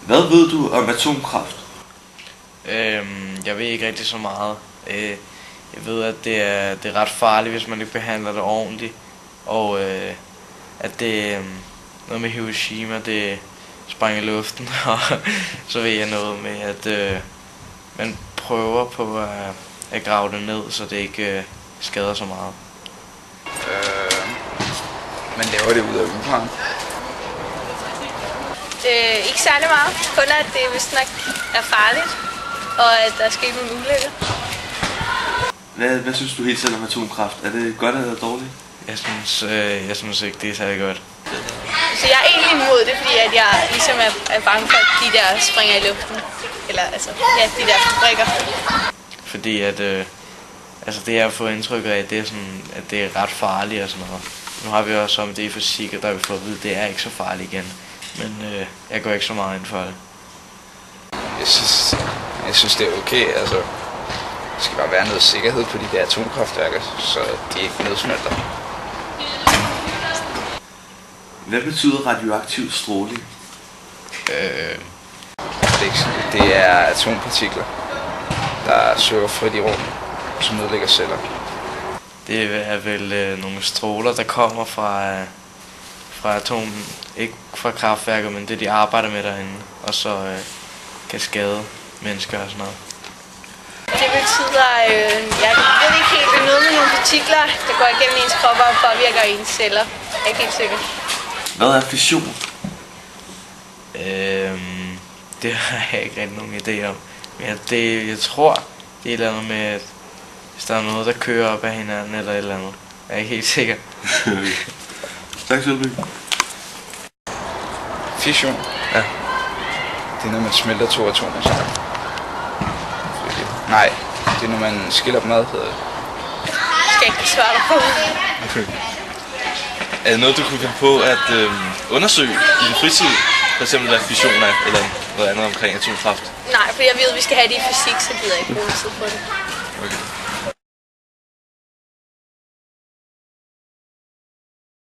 Hvad ved du om atomkraft? Jeg ved ikke rigtig så meget. Jeg ved, at det er ret farligt, hvis man ikke behandler det ordentligt. Og at det noget med Hiroshima, det sprang i luften. Og så ved jeg noget med, at man prøver på at grave det ned, så det ikke skader så meget. Man laver det ud af uran. Ikke særlig meget. Kun at det vist nok er farligt, og at der er sket nogle ulykker. Hvad synes du helt selv om atomkraft? Er det godt eller dårligt? Jeg synes ikke, det er særlig godt. Så jeg er egentlig imod det, fordi at jeg ligesom er bange for, at de der springer i luften. Eller altså, ja, de der fabrikker. Fordi at, det jeg har fået indtryk af, det er sådan, at det er ret farligt og sådan noget. Nu har vi også om det i fysik, og der har vi fået at vide, at det er ikke så farligt igen. Men jeg går ikke så meget ind for det. Jeg synes det er okay, altså. Der skal bare være noget sikkerhed på de der atomkraftværker, så de ikke nedsmelter. Hvad betyder radioaktiv stråling? Det er atompartikler, der søger frit i rummet, som nedlægger celler. Det er vel nogle stråler, der kommer fra atomen. Ikke fra kraftværker, men det de arbejder med derinde. Og så kan skade mennesker og sådan noget. Det betyder, jeg ved ikke helt, det er noget med nogle partikler, der går igennem ens krop og påvirker ens celler. Jeg er ikke helt sikker. Hvad er fission? Det har jeg ikke rigtig nogen idé om. Men jeg tror, det er et eller andet med, at hvis der er noget, der kører op af hinanden eller et eller andet. Jeg er ikke helt sikker. Tak, Sølby. Fission? Ja. Det er når man smelter to atomer sammen. Nej, det er når man skiller dem ad, hedder det. Skal ikke svare dig på. Okay. Er det noget, du kunne finde på at undersøge i din fritid? For eksempel hvad fission er, eller noget andet omkring atomkraft? Nej, for jeg ved, at vi skal have det i fysik, så gider jeg ikke bruge tid på det. Okay.